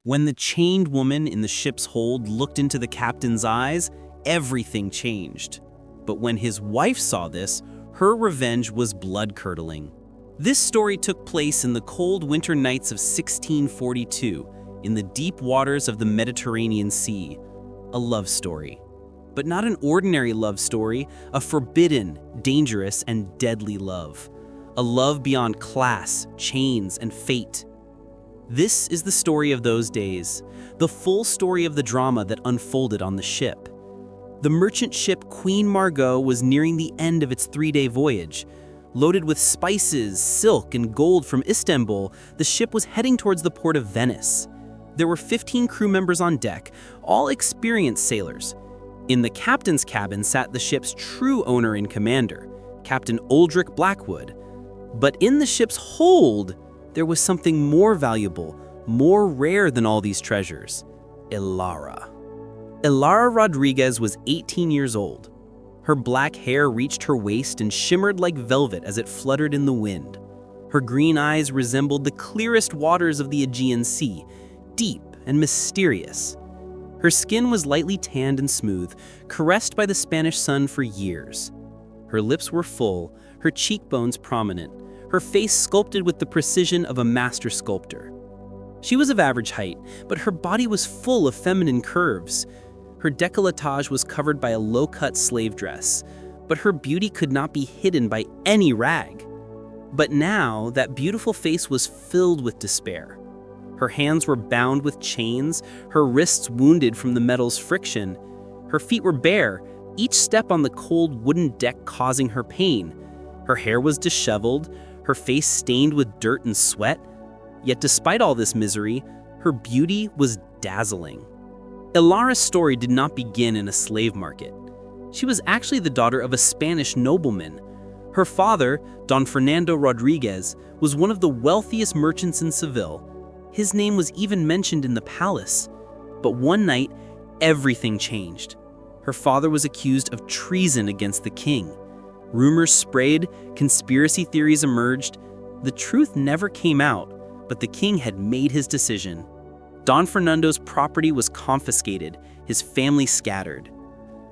When the chained woman in the ship's hold looked into the captain's eyes, everything changed. But when his wife saw this, her revenge was blood-curdling. This story took place in the cold winter nights of 1642, in the deep waters of the Mediterranean Sea. A love story. But not an ordinary love story, a forbidden, dangerous, and deadly love. A love beyond class, chains, and fate. This is the story of those days, the full story of the drama that unfolded on the ship. The merchant ship Queen Margot was nearing the end of its 3-day voyage. Loaded with spices, silk, and gold from Istanbul, the ship was heading towards the port of Venice. There were 15 crew members on deck, all experienced sailors. In the captain's cabin sat the ship's true owner and commander, Captain Aldric Blackwood. But in the ship's hold, there was something more valuable, more rare than all these treasures: Ilara. Ilara Rodriguez was 18 years old. Her black hair reached her waist and shimmered like velvet as it fluttered in the wind. Her green eyes resembled the clearest waters of the Aegean Sea, deep and mysterious. Her skin was lightly tanned and smooth, caressed by the Spanish sun for years. Her lips were full, her cheekbones prominent, her face sculpted with the precision of a master sculptor. She was of average height, but her body was full of feminine curves. Her décolletage was covered by a low-cut slave dress, but her beauty could not be hidden by any rag. But now, that beautiful face was filled with despair. Her hands were bound with chains, her wrists wounded from the metal's friction. Her feet were bare, each step on the cold wooden deck causing her pain. Her hair was disheveled, her face stained with dirt and sweat. Yet despite all this misery, her beauty was dazzling. Ilara's story did not begin in a slave market. She was actually the daughter of a Spanish nobleman. Her father, Don Fernando Rodriguez, was one of the wealthiest merchants in Seville. His name was even mentioned in the palace. But one night, everything changed. Her father was accused of treason against the king. Rumors spread, conspiracy theories emerged. The truth never came out, but the king had made his decision. Don Fernando's property was confiscated, his family scattered.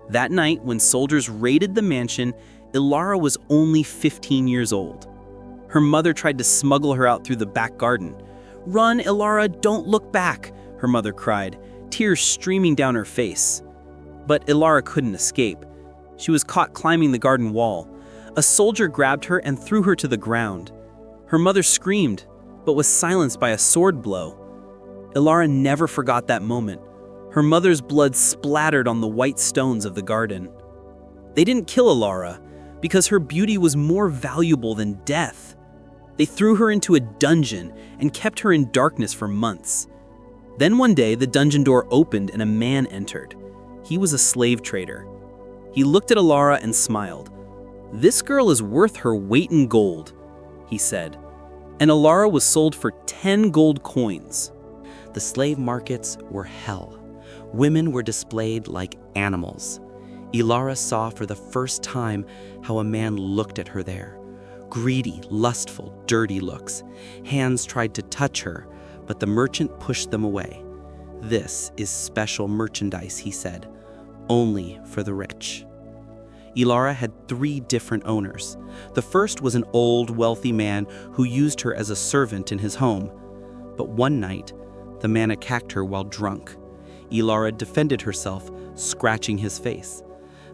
That night, when soldiers raided the mansion, Ilara was only 15 years old. Her mother tried to smuggle her out through the back garden. "Run, Ilara, don't look back," her mother cried, tears streaming down her face. But Ilara couldn't escape. She was caught climbing the garden wall. A soldier grabbed her and threw her to the ground. Her mother screamed, but was silenced by a sword blow. Ilara never forgot that moment. Her mother's blood splattered on the white stones of the garden. They didn't kill Ilara, because her beauty was more valuable than death. They threw her into a dungeon and kept her in darkness for months. Then one day, the dungeon door opened and a man entered. He was a slave trader. He looked at Ilara and smiled. "This girl is worth her weight in gold," he said. And Ilara was sold for 10 gold coins. The slave markets were hell. Women were displayed like animals. Ilara saw for the first time how a man looked at her there. Greedy, lustful, dirty looks. Hands tried to touch her, but the merchant pushed them away. "This is special merchandise," he said, "only for the rich." Ilara had 3 different owners. The first was an old, wealthy man who used her as a servant in his home. But one night, the man attacked her while drunk. Ilara defended herself, scratching his face.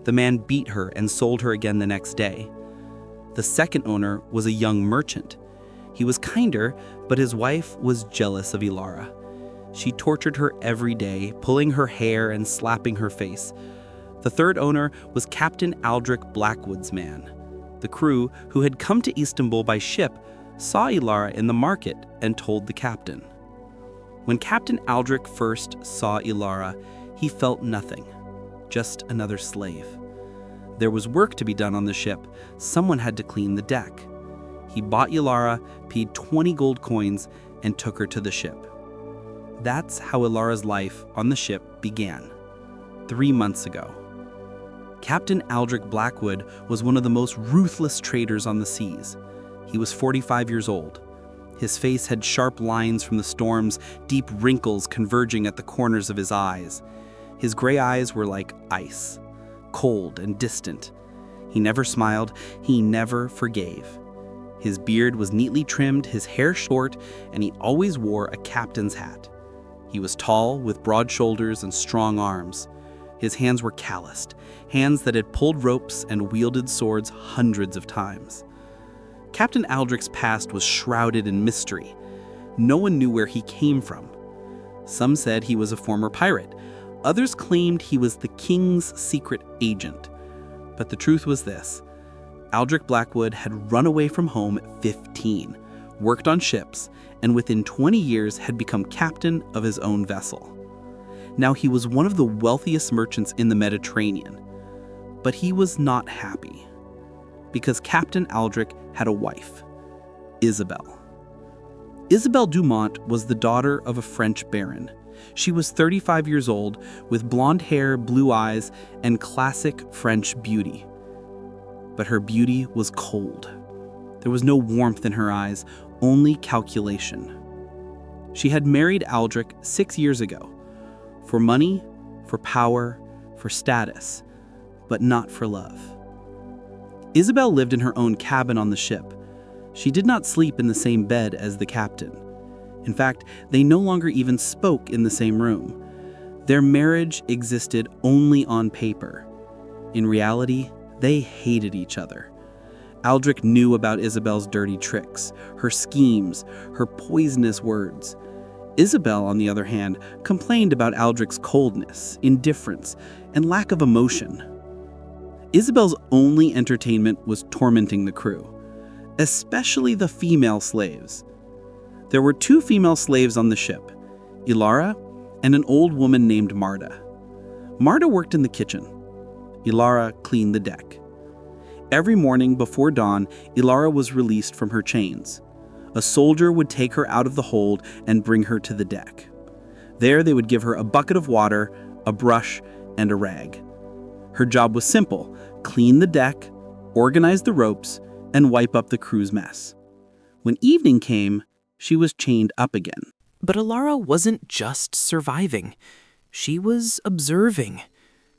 The man beat her and sold her again the next day. The second owner was a young merchant. He was kinder, but his wife was jealous of Ilara. She tortured her every day, pulling her hair and slapping her face. The third owner was Captain Aldric Blackwood's man. The crew, who had come to Istanbul by ship, saw Ilara in the market and told the captain. When Captain Aldric first saw Ilara, he felt nothing, just another slave. There was work to be done on the ship. Someone had to clean the deck. He bought Ilara, paid 20 gold coins, and took her to the ship. That's how Ilara's life on the ship began, 3 months ago. Captain Aldric Blackwood was one of the most ruthless traders on the seas. He was 45 years old. His face had sharp lines from the storms, deep wrinkles converging at the corners of his eyes. His gray eyes were like ice, cold and distant. He never smiled, he never forgave. His beard was neatly trimmed, his hair short, and he always wore a captain's hat. He was tall, with broad shoulders and strong arms. His hands were calloused, hands that had pulled ropes and wielded swords hundreds of times. Captain Aldric's past was shrouded in mystery. No one knew where he came from. Some said he was a former pirate. Others claimed he was the king's secret agent. But the truth was this: Aldric Blackwood had run away from home at 15, worked on ships, and within 20 years had become captain of his own vessel. Now he was one of the wealthiest merchants in the Mediterranean. But he was not happy, because Captain Aldric had a wife, Isabel. Isabel Dumont was the daughter of a French baron. She was 35 years old, with blonde hair, blue eyes, and classic French beauty. But her beauty was cold. There was no warmth in her eyes, only calculation. She had married Aldric 6 years ago, for money, for power, for status, but not for love. Isabel lived in her own cabin on the ship. She did not sleep in the same bed as the captain. In fact, they no longer even spoke in the same room. Their marriage existed only on paper. In reality, they hated each other. Aldric knew about Isabel's dirty tricks, her schemes, her poisonous words. Isabel, on the other hand, complained about Aldric's coldness, indifference, and lack of emotion. Isabel's only entertainment was tormenting the crew, especially the female slaves. There were 2 female slaves on the ship, Ilara and an old woman named Marta. Marta worked in the kitchen. Ilara cleaned the deck. Every morning before dawn, Ilara was released from her chains. A soldier would take her out of the hold and bring her to the deck. There they would give her a bucket of water, a brush, and a rag. Her job was simple: clean the deck, organize the ropes, and wipe up the crew's mess. When evening came, she was chained up again. But Ilara wasn't just surviving. She was observing.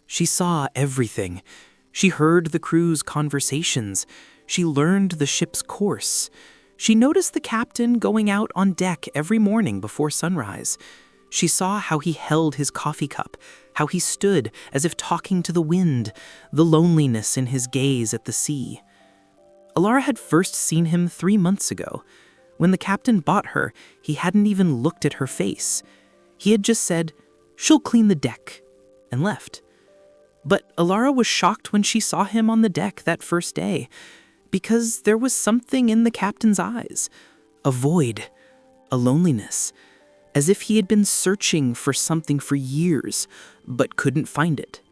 She saw everything. She heard the crew's conversations. She learned the ship's course. She noticed the captain going out on deck every morning before sunrise. She saw how he held his coffee cup, how he stood as if talking to the wind, the loneliness in his gaze at the sea. Ilara had first seen him 3 months ago. When the captain bought her, he hadn't even looked at her face. He had just said, "She'll clean the deck," and left. But Ilara was shocked when she saw him on the deck that first day, because there was something in the captain's eyes, a void, a loneliness, as if he had been searching for something for years, but couldn't find it.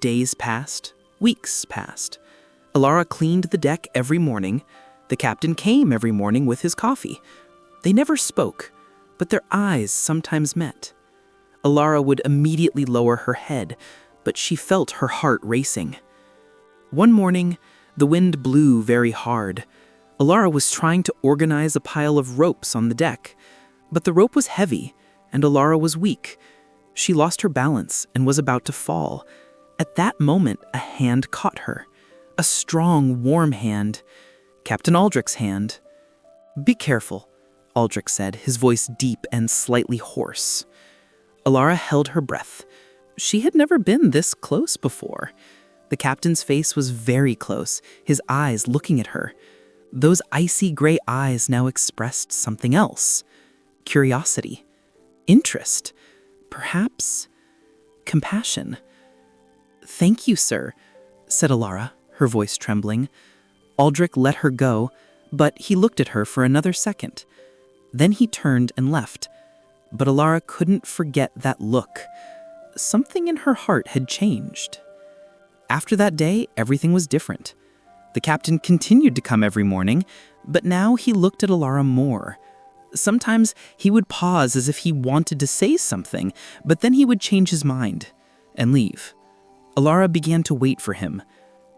Days passed, weeks passed. Ilara cleaned the deck every morning. The captain came every morning with his coffee. They never spoke, but their eyes sometimes met. Ilara would immediately lower her head, but she felt her heart racing. One morning, the wind blew very hard. Ilara was trying to organize a pile of ropes on the deck, but the rope was heavy, and Ilara was weak. She lost her balance and was about to fall. At that moment, a hand caught her. A strong, warm hand. Captain Aldric's hand. "Be careful," Aldric said, his voice deep and slightly hoarse. Ilara held her breath. She had never been this close before. The captain's face was very close, his eyes looking at her. Those icy gray eyes now expressed something else. Curiosity. Interest. Perhaps compassion. "Thank you, sir," said Ilara, her voice trembling. Aldric let her go, but he looked at her for another second. Then he turned and left. But Ilara couldn't forget that look. Something in her heart had changed. After that day, everything was different. The captain continued to come every morning, but now he looked at Ilara more. Sometimes he would pause as if he wanted to say something, but then he would change his mind and leave. Ilara began to wait for him.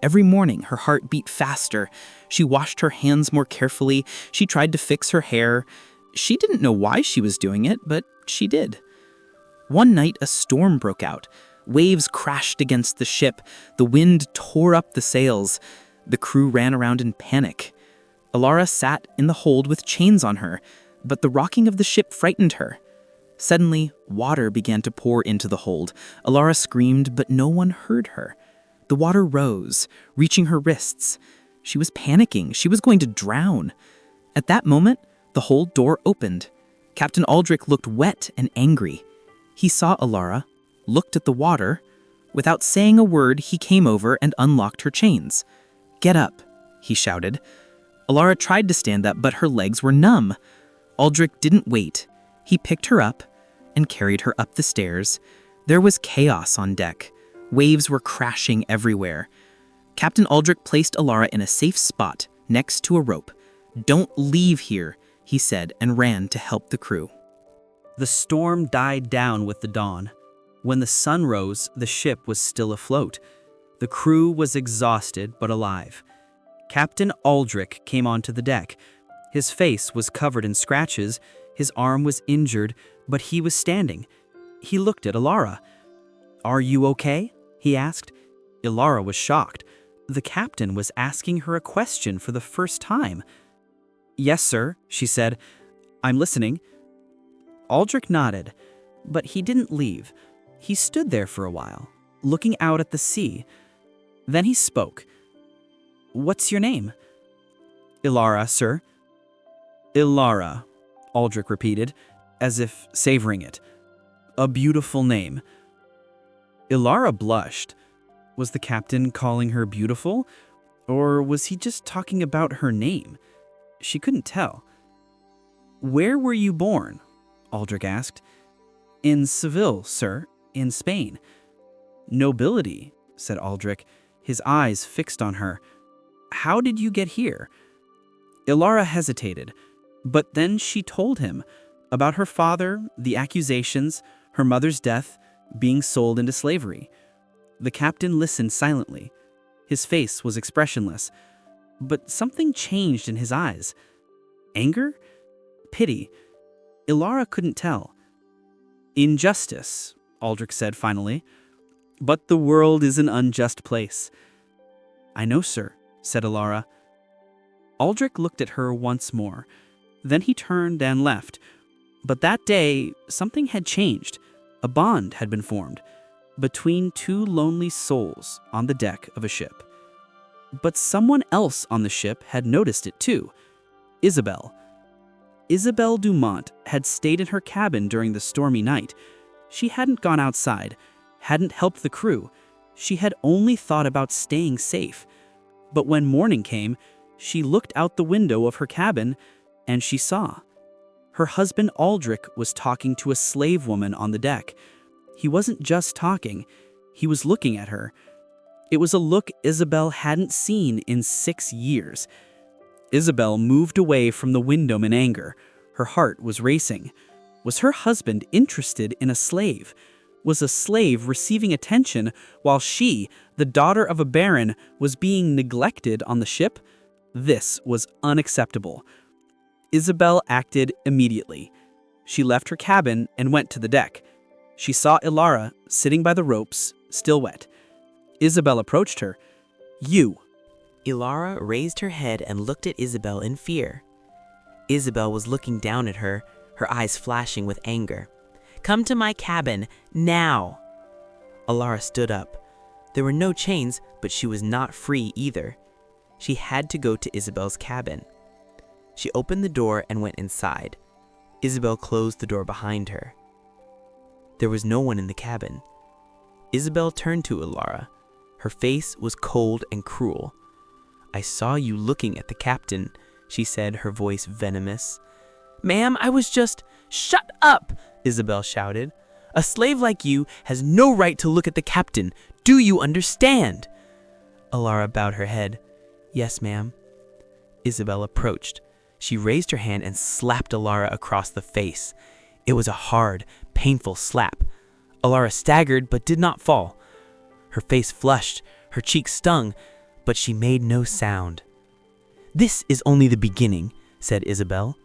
Every morning, her heart beat faster. She washed her hands more carefully. She tried to fix her hair. She didn't know why she was doing it, but she did. One night, a storm broke out. Waves crashed against the ship. The wind tore up the sails. The crew ran around in panic. Alara sat in the hold with chains on her, but the rocking of the ship frightened her. Suddenly, water began to pour into the hold. Alara screamed, but no one heard her. The water rose, reaching her wrists. She was panicking. She was going to drown. At that moment, the hold door opened. Captain Aldric looked wet and angry. He saw Alara, looked at the water. Without saying a word, he came over and unlocked her chains. "Get up," he shouted. Alara tried to stand up, but her legs were numb. Aldric didn't wait. He picked her up and carried her up the stairs. There was chaos on deck. Waves were crashing everywhere. Captain Aldric placed Alara in a safe spot next to a rope. "Don't leave here," he said, and ran to help the crew. The storm died down with the dawn. When the sun rose, the ship was still afloat. The crew was exhausted but alive. Captain Aldric came onto the deck. His face was covered in scratches, his arm was injured, but he was standing. He looked at Alara. "Are you okay?" he asked. Alara was shocked. The captain was asking her a question for the first time. "Yes, sir," she said. "I'm listening." Aldric nodded, but he didn't leave. He stood there for a while, looking out at the sea. Then he spoke. "What's your name?" "Alara, sir." "Alara," Aldric repeated, as if savoring it. "A beautiful name." Alara blushed. Was the captain calling her beautiful, or was he just talking about her name? She couldn't tell. "Where were you born?" Aldric asked. "In Seville, sir, in Spain." "Nobility," said Aldric, his eyes fixed on her. "How did you get here?" Alara hesitated, but then she told him about her father, the accusations, her mother's death, being sold into slavery. The captain listened silently. His face was expressionless, but something changed in his eyes. Anger? Pity? Alara couldn't tell. "Injustice," Aldric said finally. "But the world is an unjust place." "I know, sir," said Alara. Aldric looked at her once more. Then he turned and left. But that day, something had changed. A bond had been formed between two lonely souls on the deck of a ship. But someone else on the ship had noticed it too. Isabel. Isabel Dumont had stayed in her cabin during the stormy night. She hadn't gone outside, hadn't helped the crew. She had only thought about staying safe. But when morning came, she looked out the window of her cabin and she saw. Her husband Aldric was talking to a slave woman on the deck. He wasn't just talking, he was looking at her. It was a look Isabel hadn't seen in 6 years. Isabel moved away from the window in anger. Her heart was racing. Was her husband interested in a slave? Was a slave receiving attention while she, the daughter of a baron, was being neglected on the ship? This was unacceptable. Isabel acted immediately. She left her cabin and went to the deck. She saw Alara sitting by the ropes, still wet. Isabel approached her. "You." Alara raised her head and looked at Isabel in fear. Isabel was looking down at her, her eyes flashing with anger. "Come to my cabin, now!" Alara stood up. There were no chains, but she was not free either. She had to go to Isabel's cabin. She opened the door and went inside. Isabel closed the door behind her. There was no one in the cabin. Isabel turned to Alara. Her face was cold and cruel. "I saw you looking at the captain," she said, her voice venomous. "Ma'am, I was just—" "Shut up!" Isabel shouted. "A slave like you has no right to look at the captain. Do you understand?" Alara bowed her head. "Yes, ma'am." Isabel approached. She raised her hand and slapped Alara across the face. It was a hard, painful slap. Alara staggered but did not fall. Her face flushed, her cheeks stung, but she made no sound. "This is only the beginning," said Isabel.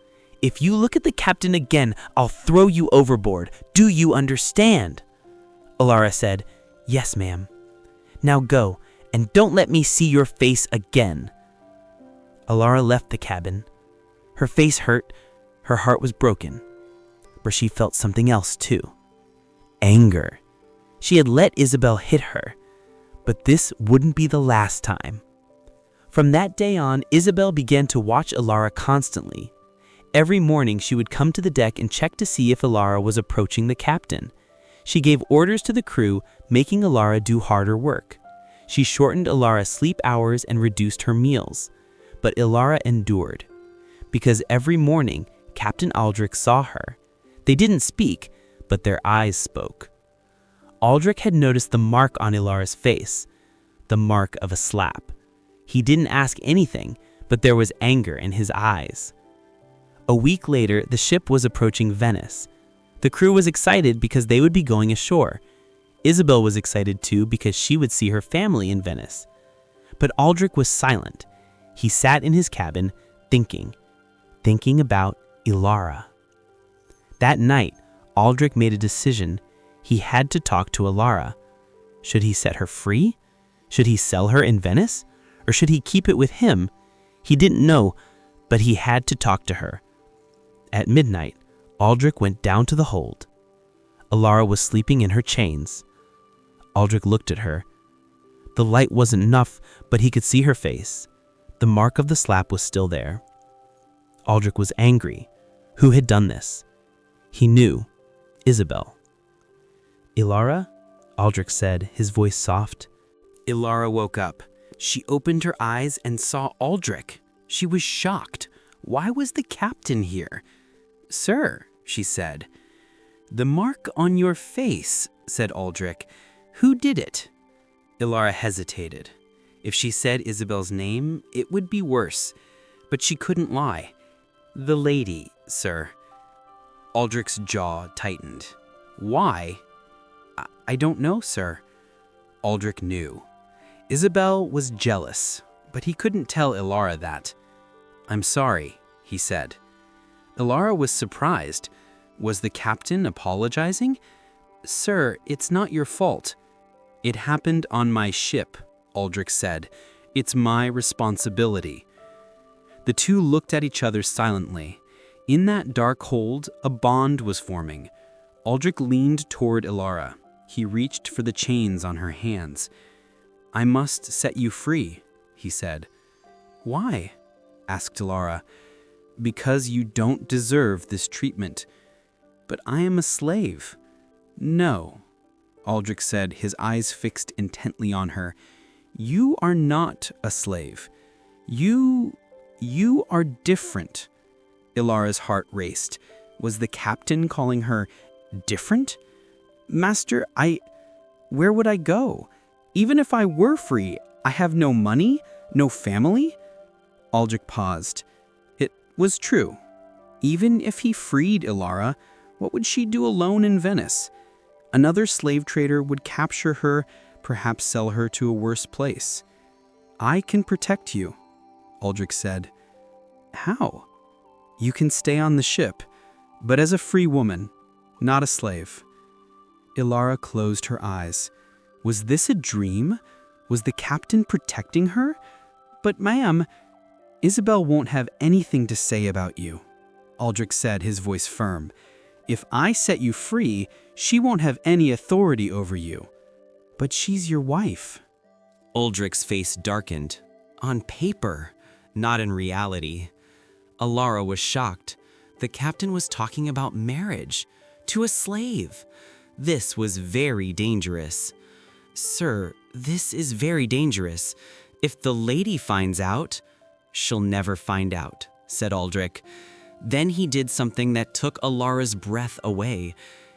"If you look at the captain again, I'll throw you overboard. Do you understand?" Alara said, "Yes, ma'am." "Now go, and don't let me see your face again." Alara left the cabin. Her face hurt, her heart was broken. But she felt something else too. Anger. She had let Isabel hit her, but this wouldn't be the last time. From that day on, Isabel began to watch Alara constantly. Every morning she would come to the deck and check to see if Alara was approaching the captain. She gave orders to the crew, making Alara do harder work. She shortened Alara's sleep hours and reduced her meals. But Alara endured. Because every morning, Captain Aldric saw her. They didn't speak, but their eyes spoke. Aldric had noticed the mark on Alara's face, the mark of a slap. He didn't ask anything, but there was anger in his eyes. A week later, the ship was approaching Venice. The crew was excited because they would be going ashore. Isabel was excited too because she would see her family in Venice. But Aldric was silent. He sat in his cabin, thinking about Alara. That night, Aldric made a decision. He had to talk to Alara. Should he set her free? Should he sell her in Venice? Or should he keep it with him? He didn't know, but he had to talk to her. At midnight, Aldric went down to the hold. Alara was sleeping in her chains. Aldric looked at her. The light wasn't enough, but he could see her face. The mark of the slap was still there. Aldric was angry. Who had done this? He knew. Isabel. "Alara?" Aldric said, his voice soft. Alara woke up. She opened her eyes and saw Aldric. She was shocked. Why was the captain here? "Sir," she said. "The mark on your face," said Aldric. "Who did it?" Alara hesitated. If she said Isabel's name, it would be worse. But she couldn't lie. "The lady, sir." Aldric's jaw tightened. "Why?" I don't know, sir." Aldric knew. Isabel was jealous, but he couldn't tell Alara that. "I'm sorry," he said. Alara was surprised. Was the captain apologizing? "Sir, it's not your fault." "It happened on my ship," Aldric said. "It's my responsibility." The two looked at each other silently. In that dark hold, a bond was forming. Aldric leaned toward Alara. He reached for the chains on her hands. "I must set you free," he said. "Why?" asked Alara. "Because you don't deserve this treatment." "But I am a slave." "No," Aldric said, his eyes fixed intently on her. "You are not a slave. You are different." Ilara's heart raced. Was the captain calling her different? "Master, where would I go? Even if I were free, I have no money, no family." Aldric paused. It was true. Even if he freed Alara, what would she do alone in Venice? Another slave trader would capture her, perhaps sell her to a worse place. "I can protect you," Aldric said. "How?" "You can stay on the ship, but as a free woman, not a slave." Alara closed her eyes. Was this a dream? Was the captain protecting her? "But ma'am, Isabel won't have anything to say about you," Aldric said, his voice firm. "If I set you free, she won't have any authority over you." "But she's your wife." Aldric's face darkened. On paper, not in reality. Alara was shocked. The captain was talking about marriage to a slave. This was very dangerous. "Sir, this is very dangerous. If the lady finds out..." "She'll never find out," said Aldric. Then he did something that took Alara's breath away.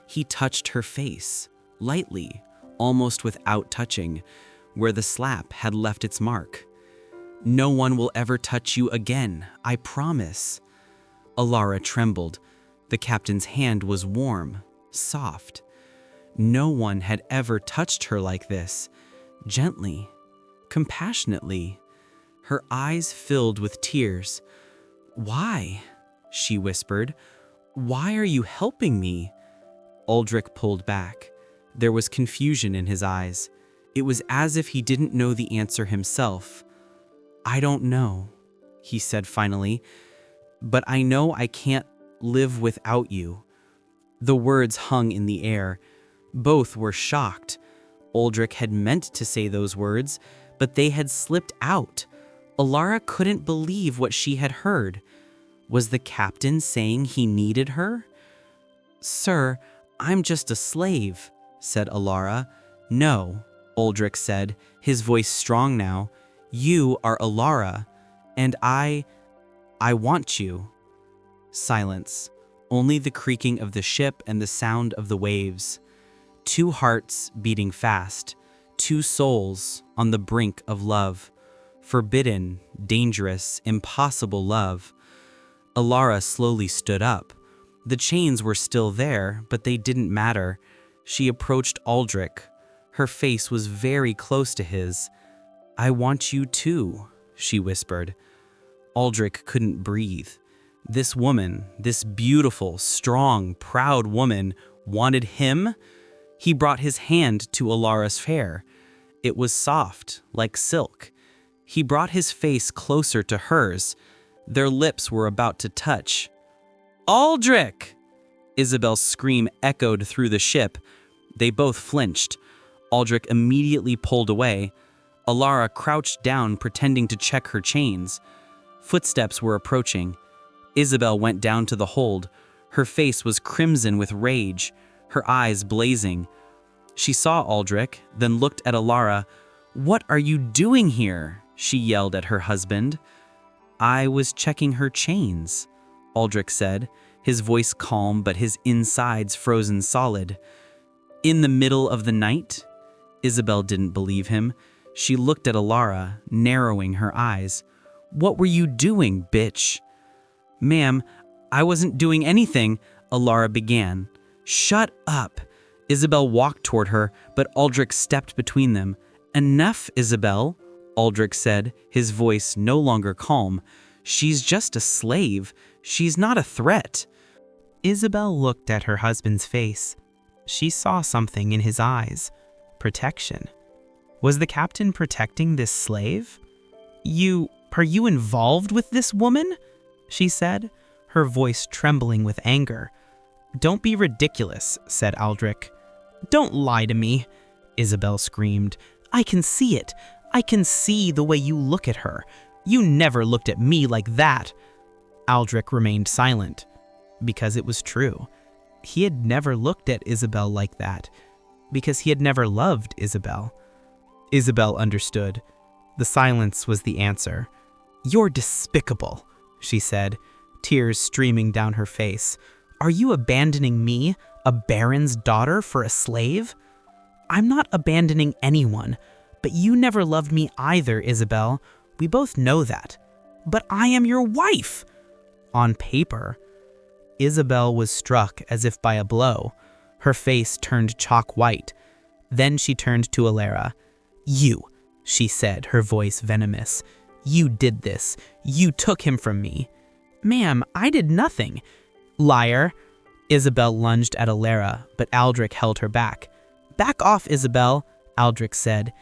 He touched her face, lightly, almost without touching, where the slap had left its mark. "No one will ever touch you again, I promise." Alara trembled. The captain's hand was warm, soft. No one had ever touched her like this, gently, compassionately. Her eyes filled with tears. "Why?" she whispered. "Why are you helping me?" Aldric pulled back. There was confusion in his eyes. It was as if he didn't know the answer himself. "I don't know," he said finally, "but I know I can't live without you." The words hung in the air. Both were shocked. Aldric had meant to say those words, but they had slipped out. Alara couldn't believe what she had heard. Was the captain saying he needed her? "Sir, I'm just a slave," said Alara. "No," Aldric said, his voice strong now. "You are Alara, and I want you." Silence. Only the creaking of the ship and the sound of the waves. Two hearts beating fast. Two souls on the brink of love. Forbidden, dangerous, impossible love. Alara slowly stood up. The chains were still there, but they didn't matter. She approached Aldric. Her face was very close to his. "I want you too," she whispered. Aldric couldn't breathe. This woman, this beautiful, strong, proud woman, wanted him? He brought his hand to Alara's hair. It was soft, like silk. He brought his face closer to hers. Their lips were about to touch. "Aldric!" Isabel's scream echoed through the ship. They both flinched. Aldric immediately pulled away. Alara crouched down, pretending to check her chains. Footsteps were approaching. Isabel went down to the hold. Her face was crimson with rage, her eyes blazing. She saw Aldric, then looked at Alara. "What are you doing here?" she yelled at her husband. "I was checking her chains," Aldric said, his voice calm but his insides frozen solid. "In the middle of the night?" Isabel didn't believe him. She looked at Alara, narrowing her eyes. "What were you doing, bitch?" "Ma'am, I wasn't doing anything," Alara began. "Shut up." Isabel walked toward her, but Aldric stepped between them. "Enough, Isabel," Aldric said, his voice no longer calm. "She's just a slave. She's not a threat." Isabel looked at her husband's face. She saw something in his eyes. Protection. Was the captain protecting this slave? Are you involved with this woman?" she said, her voice trembling with anger. "Don't be ridiculous," said Aldric. "Don't lie to me," Isabel screamed. "I can see it. I can see the way you look at her. You never looked at me like that." Aldric remained silent, because it was true. He had never looked at Isabel like that, because he had never loved Isabel. Isabel understood. The silence was the answer. "You're despicable," she said, tears streaming down her face. "Are you abandoning me, a baron's daughter, for a slave?" "I'm not abandoning anyone, but you never loved me either, Isabel. We both know that." "But I am your wife!" "On paper." Isabel was struck as if by a blow. Her face turned chalk white. Then she turned to Alara. "You," she said, her voice venomous. "You did this. You took him from me." "Ma'am, I did nothing." "Liar." Isabel lunged at Alara, but Aldric held her back. "Back off, Isabel," Aldric said.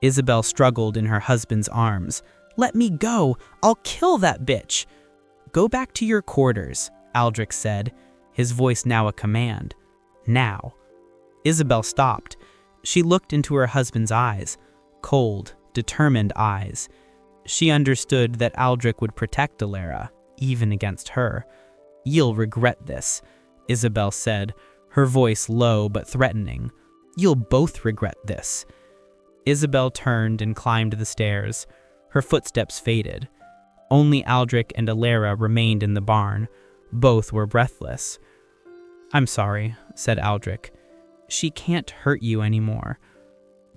Isabel struggled in her husband's arms. "Let me go. I'll kill that bitch." "Go back to your quarters," Aldric said, his voice now a command. "Now." Isabel stopped. She looked into her husband's eyes, cold, determined eyes. She understood that Aldric would protect Alara, even against her. "You'll regret this," Isabel said, her voice low but threatening. "You'll both regret this." Isabel turned and climbed the stairs. Her footsteps faded. Only Aldric and Alara remained in the barn. Both were breathless. "I'm sorry," said Aldric. "She can't hurt you anymore."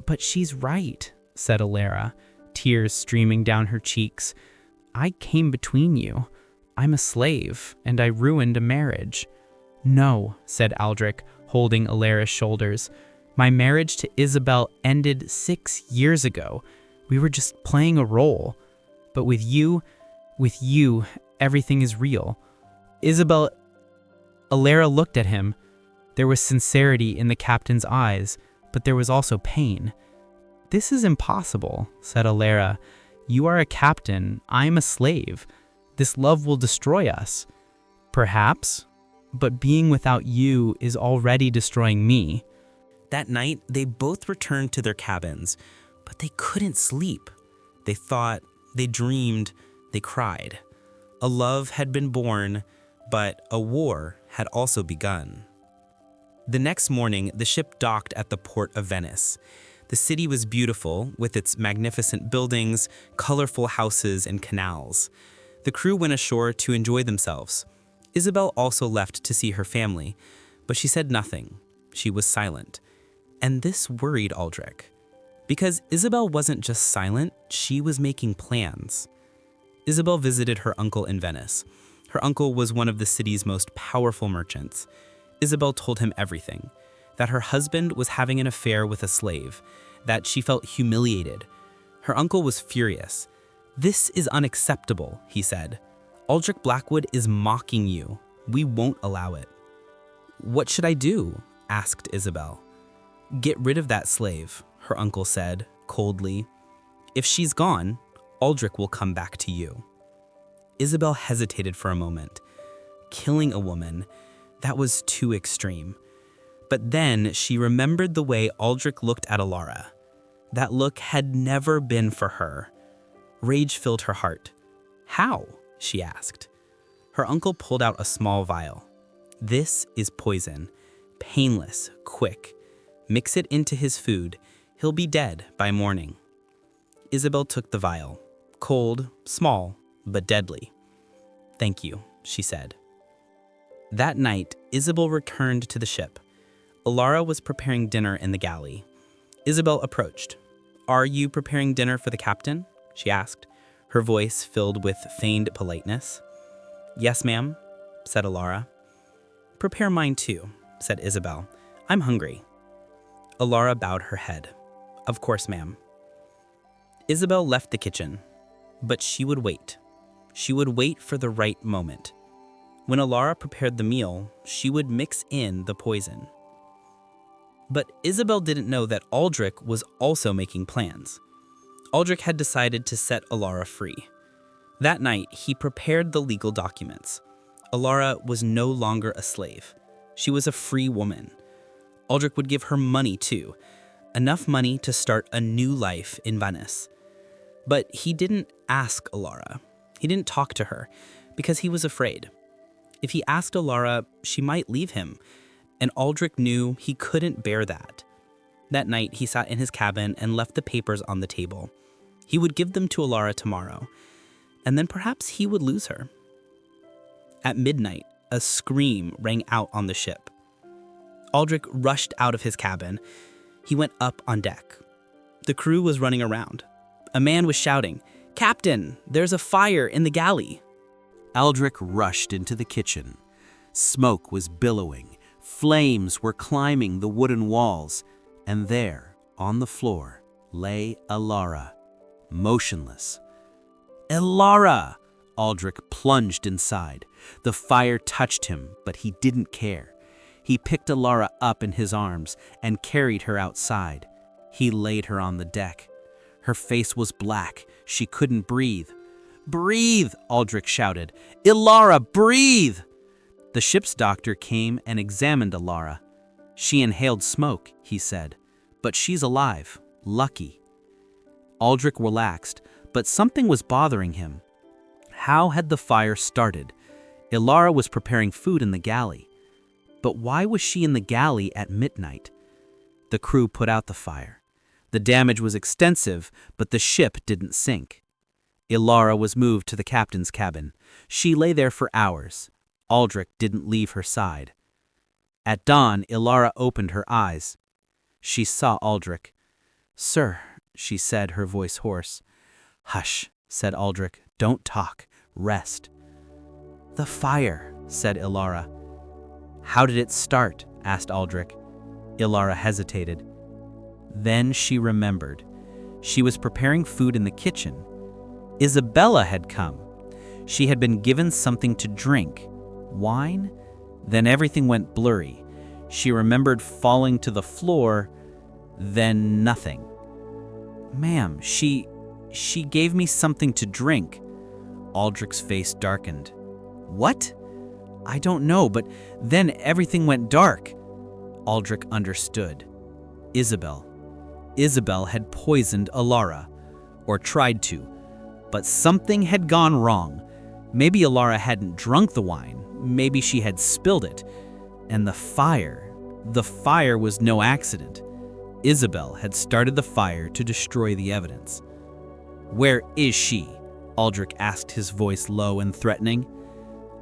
"But she's right," said Alara, tears streaming down her cheeks. "I came between you. I'm a slave, and I ruined a marriage." "No," said Aldric, holding Alara's shoulders. "My marriage to Isabel ended 6 years ago. We were just playing a role. But with you, everything is real. Isabel, Alara looked at him. There was sincerity in the captain's eyes, but there was also pain. This is impossible, said Alara. You are a captain, I am a slave. This love will destroy us. Perhaps, but being without you is already destroying me. That night, they both returned to their cabins, but they couldn't sleep. They thought, they dreamed, they cried. A love had been born, but a war had also begun. The next morning, the ship docked at the port of Venice. The city was beautiful, with its magnificent buildings, colorful houses, and canals. The crew went ashore to enjoy themselves. Isabel also left to see her family, but she said nothing. She was silent. And this worried Aldric. Because Isabel wasn't just silent, she was making plans. Isabel visited her uncle in Venice. Her uncle was one of the city's most powerful merchants. Isabel told him everything, that her husband was having an affair with a slave, that she felt humiliated. Her uncle was furious. "This is unacceptable," he said. "Aldric Blackwood is mocking you. We won't allow it." "What should I do?" asked Isabel. "Get rid of that slave," her uncle said, coldly. "If she's gone, Aldric will come back to you." Isabel hesitated for a moment. Killing a woman, that was too extreme. But then she remembered the way Aldric looked at Alara. That look had never been for her. Rage filled her heart. "How?" she asked. Her uncle pulled out a small vial. "This is poison. Painless, quick. Mix it into his food. He'll be dead by morning." Isabel took the vial. Cold, small, but deadly. "Thank you," she said. That night, Isabel returned to the ship. Alara was preparing dinner in the galley. Isabel approached. "Are you preparing dinner for the captain?" she asked, her voice filled with feigned politeness. "Yes, ma'am," said Alara. "Prepare mine too," said Isabel. "I'm hungry." Alara bowed her head. "Of course, ma'am." Isabel left the kitchen, but she would wait. She would wait for the right moment. When Alara prepared the meal, she would mix in the poison. But Isabel didn't know that Aldric was also making plans. Aldric had decided to set Alara free. That night, he prepared the legal documents. Alara was no longer a slave. She was a free woman. Aldric would give her money too, enough money to start a new life in Venice. But he didn't ask Alara. He didn't talk to her because he was afraid. If he asked Alara, she might leave him, and Aldric knew he couldn't bear that. That night, he sat in his cabin and left the papers on the table. He would give them to Alara tomorrow, and then perhaps he would lose her. At midnight, a scream rang out on the ship. Aldric rushed out of his cabin. He went up on deck. The crew was running around. A man was shouting, "Captain, there's a fire in the galley." Aldric rushed into the kitchen. Smoke was billowing. Flames were climbing the wooden walls. And there, on the floor, lay Alara, motionless. "Alara!" Aldric plunged inside. The fire touched him, but he didn't care. He picked Alara up in his arms and carried her outside. He laid her on the deck. Her face was black. She couldn't breathe. "Breathe!" Aldric shouted. "Alara, breathe!" The ship's doctor came and examined Alara. "She inhaled smoke," he said, "but she's alive. Lucky." Aldric relaxed, but something was bothering him. How had the fire started? Alara was preparing food in the galley. But why was she in the galley at midnight? The crew put out the fire. The damage was extensive, but the ship didn't sink. Alara was moved to the captain's cabin. She lay there for hours. Aldric didn't leave her side. At dawn, Alara opened her eyes. She saw Aldric. "Sir," she said, her voice hoarse. "Hush," said Aldric. "Don't talk. Rest." "The fire," said Alara. "How did it start?" asked Aldric. Alara hesitated. Then she remembered. She was preparing food in the kitchen. Isabella had come. She had been given something to drink. Wine? Then everything went blurry. She remembered falling to the floor, then nothing. Ma'am, she gave me something to drink. Aldric's face darkened. What? I don't know, but then everything went dark. Aldric understood. Isabel had poisoned Alara, or tried to, but something had gone wrong. Maybe Alara hadn't drunk the wine, maybe she had spilled it, and the fire was no accident. Isabel had started the fire to destroy the evidence. Where is she? Aldric asked, his voice low and threatening.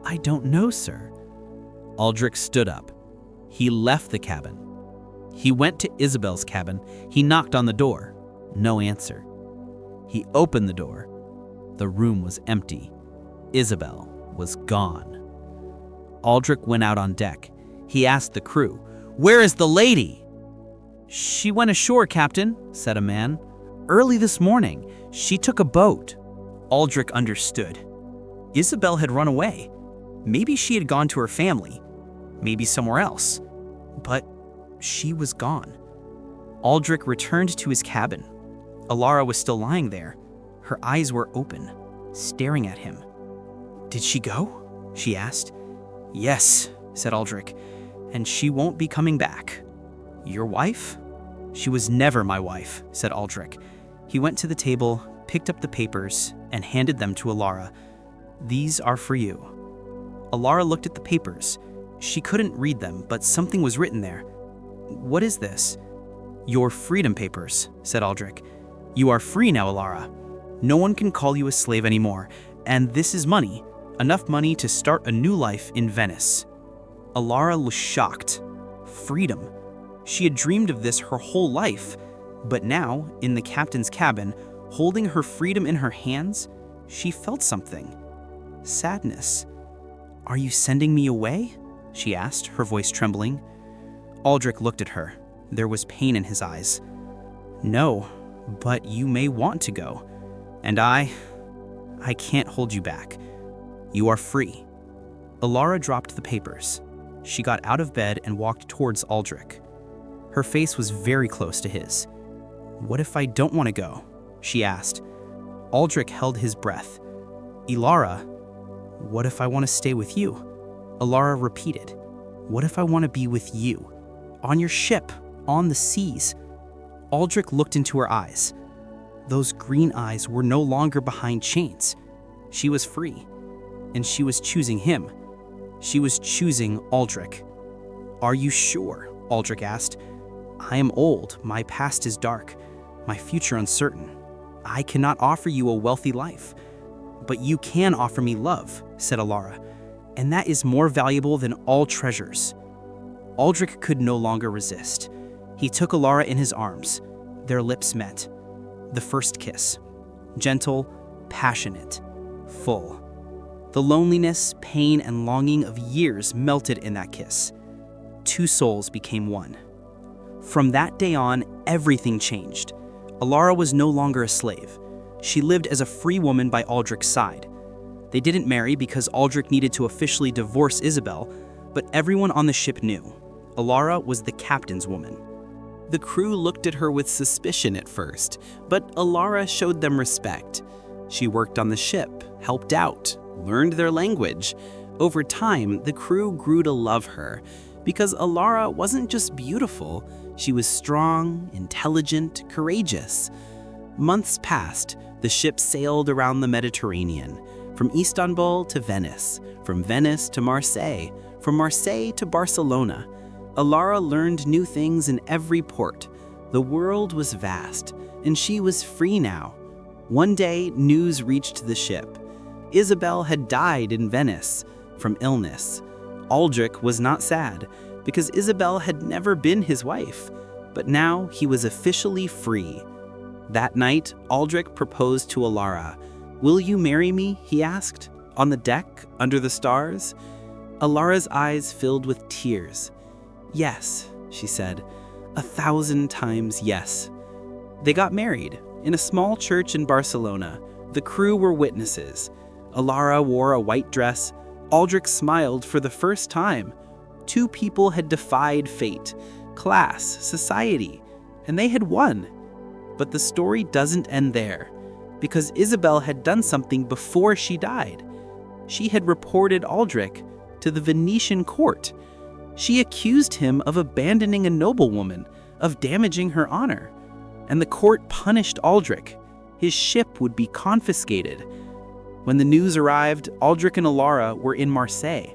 I don't know, sir. Aldric stood up. He left the cabin. He went to Isabel's cabin. He knocked on the door. No answer. He opened the door. The room was empty. Isabel was gone. Aldric went out on deck. He asked the crew, "Where is the lady?" "She went ashore, Captain," said a man. "Early this morning. She took a boat." Aldric understood. Isabel had run away. Maybe she had gone to her family. Maybe somewhere else. But she was gone. Aldric returned to his cabin. Alara was still lying there. Her eyes were open, staring at him. "Did she go?" she asked. "Yes," said Aldric, "and she won't be coming back." "Your wife?" "She was never my wife," said Aldric. He went to the table, picked up the papers, and handed them to Alara. "These are for you." Alara looked at the papers. She couldn't read them, but something was written there. "What is this?" "Your freedom papers," said Aldric. "You are free now, Alara. No one can call you a slave anymore, and this is money, enough money to start a new life in Venice." Alara was shocked. Freedom. She had dreamed of this her whole life, but now, in the captain's cabin, holding her freedom in her hands, she felt something. Sadness. "Are you sending me away?" she asked, her voice trembling. Aldric looked at her. There was pain in his eyes. "No, but you may want to go. And I can't hold you back. You are free." Alara dropped the papers. She got out of bed and walked towards Aldric. Her face was very close to his. "What if I don't want to go?" she asked. Aldric held his breath. "Alara, what if I want to stay with you?" Alara repeated. "What if I want to be with you? On your ship, on the seas?" Aldric looked into her eyes. Those green eyes were no longer behind chains. She was free, and she was choosing him. She was choosing Aldric. "Are you sure?" Aldric asked. "I am old, my past is dark, my future uncertain. I cannot offer you a wealthy life. But you can offer me love," said Alara, "and that is more valuable than all treasures." Aldric could no longer resist. He took Alara in his arms. Their lips met. The first kiss. Gentle, passionate, full. The loneliness, pain, and longing of years melted in that kiss. Two souls became one. From that day on, everything changed. Alara was no longer a slave. She lived as a free woman by Aldric's side. They didn't marry because Aldric needed to officially divorce Isabel, but everyone on the ship knew. Alara was the captain's woman. The crew looked at her with suspicion at first, but Alara showed them respect. She worked on the ship, helped out, learned their language. Over time, the crew grew to love her, because Alara wasn't just beautiful, she was strong, intelligent, courageous. Months passed. The ship sailed around the Mediterranean, from Istanbul to Venice, from Venice to Marseille, from Marseille to Barcelona. Alara learned new things in every port. The world was vast, and she was free now. One day, news reached the ship. Isabel had died in Venice from illness. Aldric was not sad, because Isabel had never been his wife, but now he was officially free. That night, Aldric proposed to Alara. "Will you marry me?" he asked. "On the deck, under the stars?" Alara's eyes filled with tears. "Yes," she said, 1,000 times yes. They got married in a small church in Barcelona, The crew were witnesses. Alara wore a white dress. Aldric smiled for the first time. Two people had defied fate, class, society, and they had won. But the story doesn't end there, because Isabel had done something before she died. She had reported Aldric to the Venetian court. She accused him of abandoning a noblewoman, of damaging her honor. And the court punished Aldric. His ship would be confiscated. When the news arrived, Aldric and Alara were in Marseille.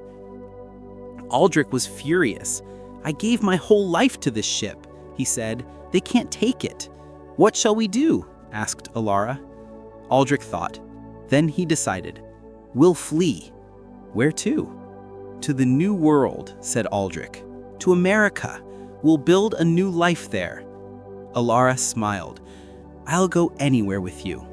Aldric was furious. "I gave my whole life to this ship," he said. "They can't take it." "What shall we do?" asked Alara. Aldric thought. Then he decided. "We'll flee." "Where to?" "To the New World," said Aldric. "To America. We'll build a new life there." Alara smiled. "I'll go anywhere with you."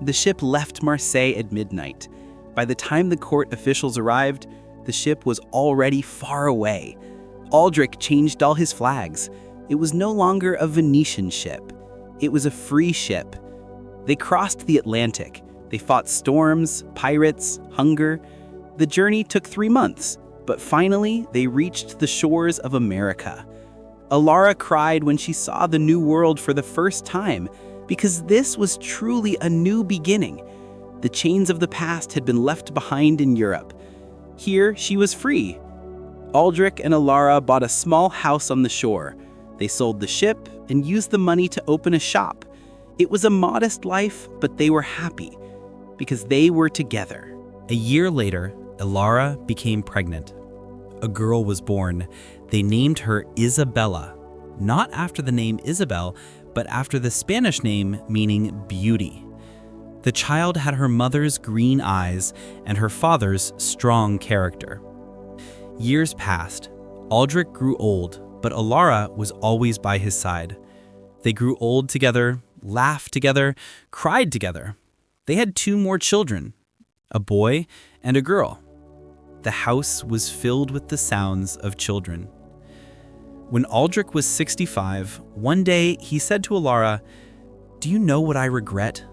The ship left Marseille at midnight. By the time the court officials arrived, the ship was already far away. Aldric changed all his flags. It was no longer a Venetian ship. It was a free ship. They crossed the Atlantic. They fought storms, pirates, hunger. The journey took 3 months, but finally they reached the shores of America. Alara cried when she saw the New World for the first time, because this was truly a new beginning. The chains of the past had been left behind in Europe. Here she was free. Aldric and Alara bought a small house on the shore. They sold the ship and used the money to open a shop. It was a modest life, but they were happy, because they were together. A year later, Alara became pregnant. A girl was born. They named her Isabella, not after the name Isabel, but after the Spanish name meaning beauty. The child had her mother's green eyes and her father's strong character. Years passed. Aldric grew old, but Alara was always by his side. They grew old together, laughed together, cried together. They had 2 more children, a boy and a girl. The house was filled with the sounds of children. When Aldric was 65, one day he said to Alara, "Do you know what I regret?"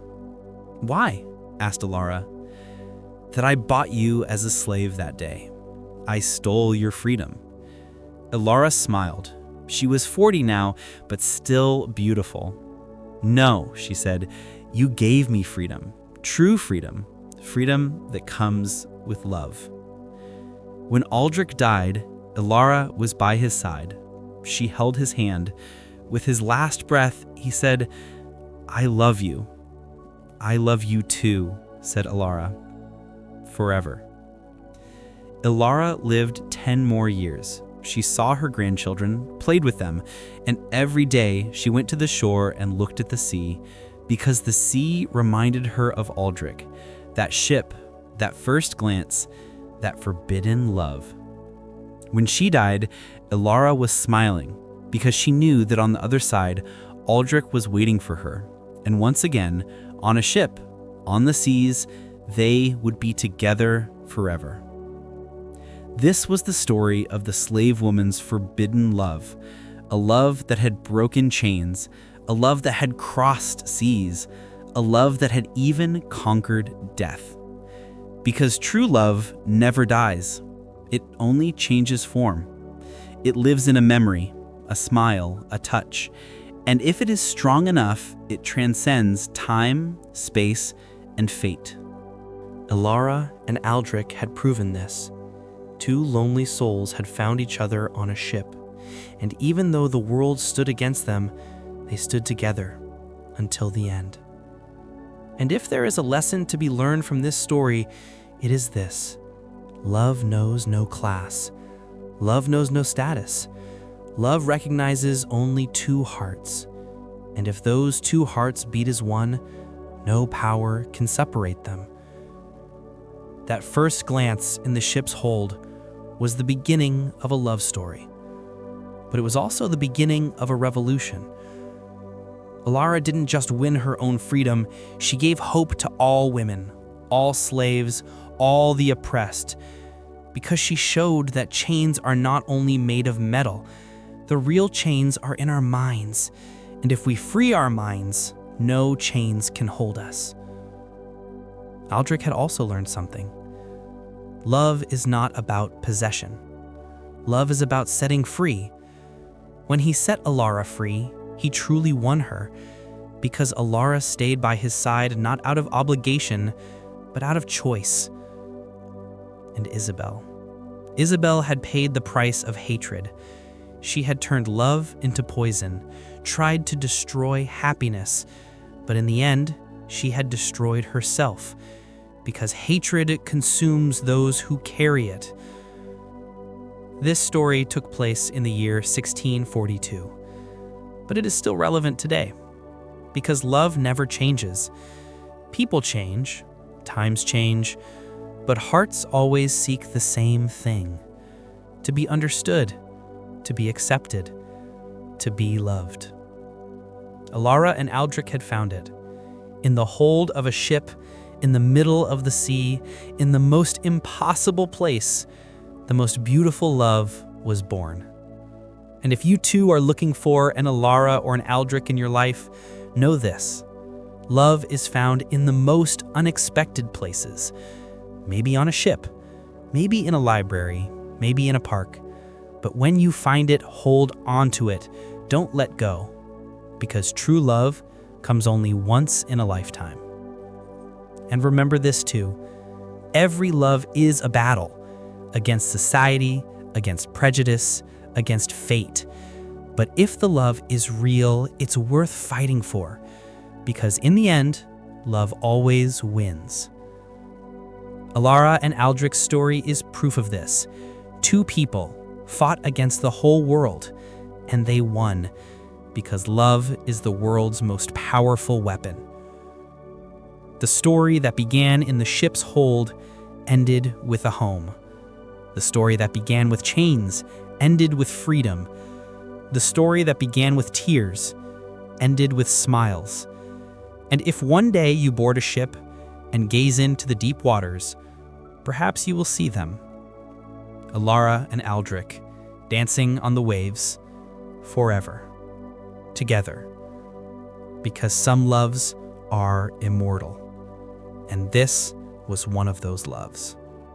"Why?" asked Alara. "That I bought you as a slave that day. I stole your freedom." Alara smiled. She was 40 now, but still beautiful. "No," she said, "you gave me freedom, true freedom, freedom that comes with love." When Aldric died, Alara was by his side. She held his hand. With his last breath, he said, "I love you." "I love you too," said Alara. "Forever." Alara lived 10 more years. She saw her grandchildren, played with them, and every day she went to the shore and looked at the sea, because the sea reminded her of Aldric, that ship, that first glance, that forbidden love. When she died, Alara was smiling, because she knew that on the other side, Aldric was waiting for her, and once again, on a ship, on the seas, they would be together forever. This was the story of the slave woman's forbidden love, a love that had broken chains, a love that had crossed seas, a love that had even conquered death. Because true love never dies. It only changes form. It lives in a memory, a smile, a touch, and if it is strong enough, it transcends time, space, and fate. Alara and Aldric had proven this. 2 lonely souls had found each other on a ship, and even though the world stood against them, they stood together until the end. And if there is a lesson to be learned from this story, it is this: love knows no class. Love knows no status. Love recognizes only 2 hearts. And if those 2 hearts beat as one, no power can separate them. That first glance in the ship's hold was the beginning of a love story, but it was also the beginning of a revolution. Alara didn't just win her own freedom, she gave hope to all women, all slaves, all the oppressed, because she showed that chains are not only made of metal, the real chains are in our minds, and if we free our minds, no chains can hold us. Aldric had also learned something. Love is not about possession. Love is about setting free. When he set Alara free, he truly won her, because Alara stayed by his side not out of obligation, but out of choice. And Isabel. Isabel had paid the price of hatred. She had turned love into poison, tried to destroy happiness, but in the end, she had destroyed herself, because hatred consumes those who carry it. This story took place in the year 1642, but it is still relevant today, because love never changes. People change, times change, but hearts always seek the same thing: to be understood, to be accepted, to be loved. Alara and Aldric had found it. In the hold of a ship, in the middle of the sea, in the most impossible place, the most beautiful love was born. And if you too are looking for an Alara or an Aldric in your life, know this: love is found in the most unexpected places. Maybe on a ship, maybe in a library, maybe in a park. But when you find it, hold on to it. Don't let go, because true love comes only once in a lifetime. And remember this too: every love is a battle against society, against prejudice, against fate. But if the love is real, it's worth fighting for, because in the end, love always wins. Alara and Aldric's story is proof of this. Two people fought against the whole world, and they won, because love is the world's most powerful weapon. The story that began in the ship's hold ended with a home. The story that began with chains ended with freedom. The story that began with tears ended with smiles. And if one day you board a ship and gaze into the deep waters, perhaps you will see them, Alara and Aldric, dancing on the waves forever, together, because some loves are immortal, and this was one of those loves.